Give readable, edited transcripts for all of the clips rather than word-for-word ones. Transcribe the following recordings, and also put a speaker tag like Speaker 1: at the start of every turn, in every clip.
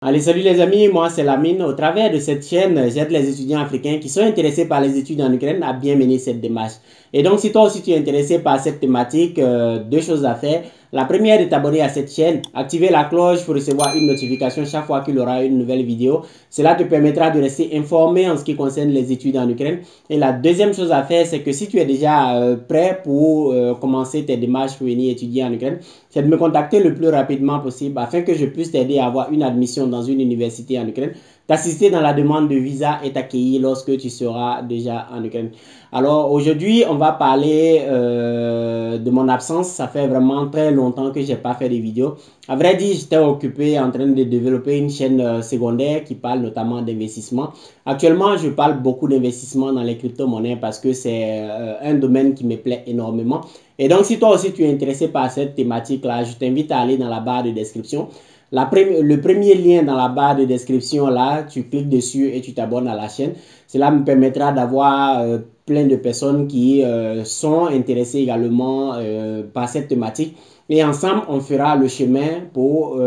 Speaker 1: Allez, salut les amis, moi c'est Lamine. Au travers de cette chaîne, j'aide les étudiants africains qui sont intéressés par les études en Ukraine à bien mener cette démarche. Et donc, si toi aussi tu es intéressé par cette thématique, deux choses à faire. La première est t'abonner à cette chaîne, activer la cloche pour recevoir une notification chaque fois qu'il y aura une nouvelle vidéo. Cela te permettra de rester informé en ce qui concerne les études en Ukraine. Et la deuxième chose à faire, c'est que si tu es déjà prêt pour commencer tes démarches pour venir étudier en Ukraine, c'est de me contacter le plus rapidement possible afin que je puisse t'aider à avoir une admission dans une université en Ukraine, t'assister dans la demande de visa et t'accueillir lorsque tu seras déjà en Ukraine. Alors aujourd'hui, on va parler de mon absence. Ça fait vraiment très longtemps que je n'ai pas fait de vidéos. À vrai dire, j'étais occupé en train de développer une chaîne secondaire qui parle notamment d'investissement. Actuellement, je parle beaucoup d'investissement dans les crypto-monnaies parce que c'est un domaine qui me plaît énormément. Et donc, si toi aussi tu es intéressé par cette thématique-là, je t'invite à aller dans la barre de description. Le premier lien dans la barre de description, là, tu cliques dessus et tu t'abonnes à la chaîne. Cela me permettra d'avoir plein de personnes qui sont intéressées également par cette thématique. Et ensemble, on fera le chemin pour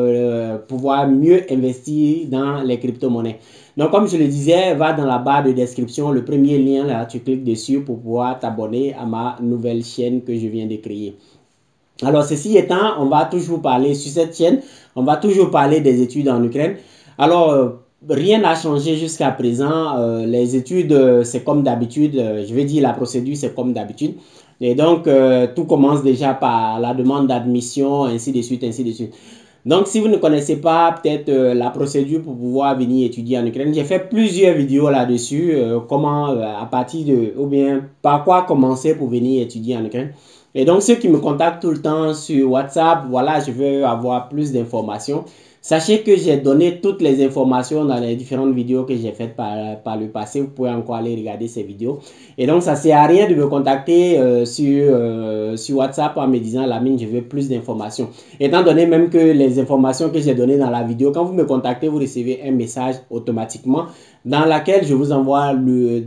Speaker 1: pouvoir mieux investir dans les crypto-monnaies. Donc, comme je le disais, va dans la barre de description, le premier lien, là, tu cliques dessus pour pouvoir t'abonner à ma nouvelle chaîne que je viens de créer. Alors, ceci étant, on va toujours parler sur cette chaîne, on va toujours parler des études en Ukraine. Alors, rien n'a changé jusqu'à présent. Les études, c'est comme d'habitude. Je vais dire la procédure, c'est comme d'habitude. Et donc, tout commence déjà par la demande d'admission, ainsi de suite, ainsi de suite. Donc, si vous ne connaissez pas peut-être la procédure pour pouvoir venir étudier en Ukraine, j'ai fait plusieurs vidéos là-dessus, comment à partir de, ou bien par quoi commencer pour venir étudier en Ukraine. Et donc, ceux qui me contactent tout le temps sur WhatsApp, voilà, je veux avoir plus d'informations. Sachez que j'ai donné toutes les informations dans les différentes vidéos que j'ai faites par le passé. Vous pouvez encore aller regarder ces vidéos. Et donc, ça ne sert à rien de me contacter sur WhatsApp en me disant, Lamine, je veux plus d'informations. Étant donné même que les informations que j'ai données dans la vidéo, quand vous me contactez, vous recevez un message automatiquement dans lequel je vous envoie le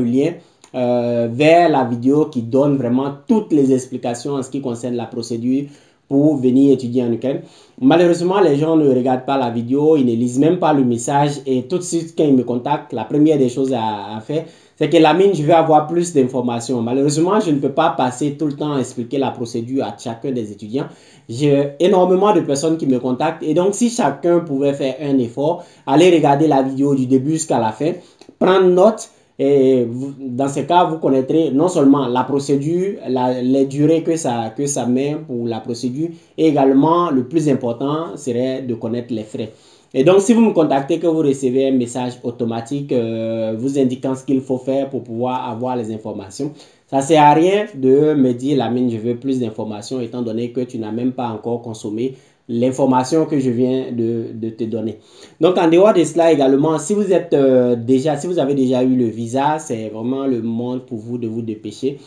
Speaker 1: lien vers la vidéo qui donne vraiment toutes les explications en ce qui concerne la procédure pour venir étudier en Ukraine. Malheureusement, les gens ne regardent pas la vidéo, ils ne lisent même pas le message et tout de suite, quand ils me contactent, la première des choses à faire, c'est que Lamine, je veux avoir plus d'informations. Malheureusement, je ne peux pas passer tout le temps à expliquer la procédure à chacun des étudiants. J'ai énormément de personnes qui me contactent et donc si chacun pouvait faire un effort, aller regarder la vidéo du début jusqu'à la fin, prendre note. Et dans ce cas, vous connaîtrez non seulement la procédure, les durées que ça met pour la procédure, et également, le plus important serait de connaître les frais. Et donc, si vous me contactez, que vous recevez un message automatique vous indiquant ce qu'il faut faire pour pouvoir avoir les informations, ça ne sert à rien de me dire, Lamine, je veux plus d'informations, étant donné que tu n'as même pas encore consommé l'information que je viens de te donner. Donc, en dehors de cela également, si vous êtes si vous avez déjà eu le visa, c'est vraiment le moment pour vous de vous dépêcher.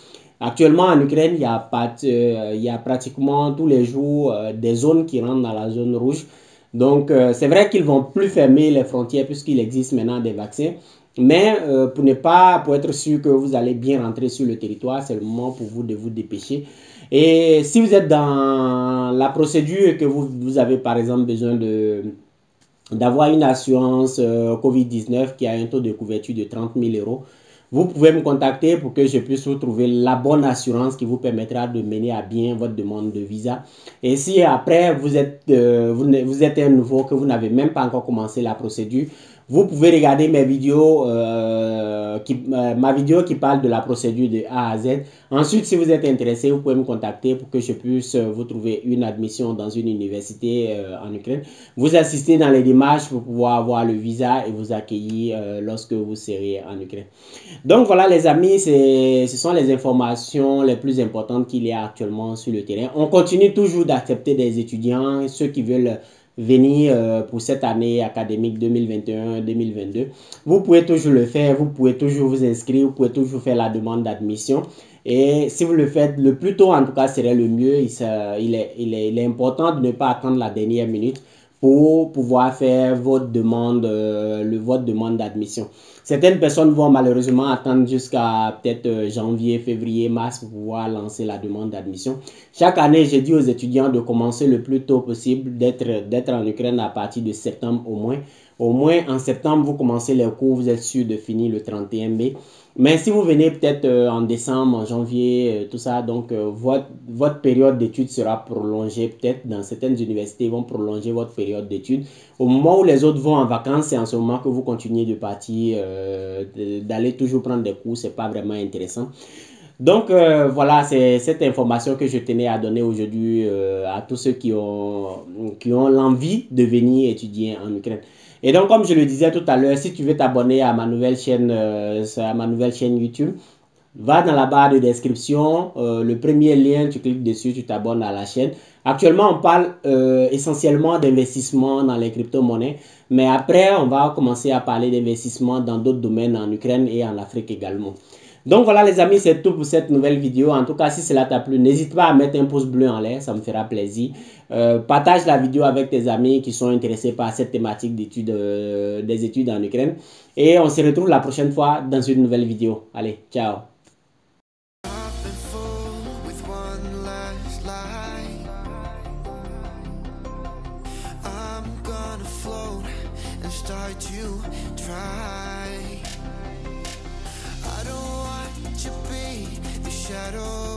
Speaker 1: Actuellement, en Ukraine, il y a pratiquement tous les jours des zones qui rentrent dans la zone rouge. Donc, c'est vrai qu'ils vont plus fermer les frontières puisqu'il existe maintenant des vaccins. Mais pour être sûr que vous allez bien rentrer sur le territoire, c'est le moment pour vous de vous dépêcher. Et si vous êtes dans la procédure et que vous avez par exemple besoin d'avoir une assurance COVID-19 qui a un taux de couverture de 30 000 euros, vous pouvez me contacter pour que je puisse vous trouver la bonne assurance qui vous permettra de mener à bien votre demande de visa. Et si après vous êtes un nouveau, que vous n'avez même pas encore commencé la procédure, vous pouvez regarder mes vidéos, ma vidéo qui parle de la procédure de A à Z. Ensuite, si vous êtes intéressé, vous pouvez me contacter pour que je puisse vous trouver une admission dans une université en Ukraine. Vous assister dans les démarches pour pouvoir avoir le visa et vous accueillir lorsque vous serez en Ukraine. Donc voilà les amis, ce sont les informations les plus importantes qu'il y a actuellement sur le terrain. On continue toujours d'accepter des étudiants, ceux qui veulent venir pour cette année académique 2021-2022. Vous pouvez toujours le faire, vous pouvez toujours vous inscrire, vous pouvez toujours faire la demande d'admission. Et si vous le faites le plus tôt, en tout cas, serait le mieux. Il est important de ne pas attendre la dernière minute pour pouvoir faire votre demande, votre demande d'admission. Certaines personnes vont malheureusement attendre jusqu'à peut-être janvier, février, mars pour pouvoir lancer la demande d'admission. Chaque année, j'ai dit aux étudiants de commencer le plus tôt possible, d'être en Ukraine à partir de septembre au moins. Au moins en septembre, vous commencez les cours, vous êtes sûr de finir le 31 mai. Mais si vous venez peut-être en décembre, en janvier, tout ça, donc votre période d'études sera prolongée. Peut-être dans certaines universités, ils vont prolonger votre période d'études. Au moment où les autres vont en vacances, c'est en ce moment que vous continuez de partir, d'aller toujours prendre des cours. C'est pas vraiment intéressant. Donc voilà, c'est cette information que je tenais à donner aujourd'hui à tous ceux qui ont l'envie de venir étudier en Ukraine. Et donc, comme je le disais tout à l'heure, si tu veux t'abonner à ma nouvelle chaîne, YouTube, va dans la barre de description, le premier lien, tu cliques dessus, tu t'abonnes à la chaîne. Actuellement, on parle essentiellement d'investissement dans les crypto-monnaies, mais après, on va commencer à parler d'investissement dans d'autres domaines en Ukraine et en Afrique également. Donc voilà les amis, c'est tout pour cette nouvelle vidéo. En tout cas, si cela t'a plu, n'hésite pas à mettre un pouce bleu en l'air, ça me fera plaisir. Partage la vidéo avec tes amis qui sont intéressés par cette thématique des études en Ukraine. Et on se retrouve la prochaine fois dans une nouvelle vidéo. Allez, ciao. I don't want to be the shadow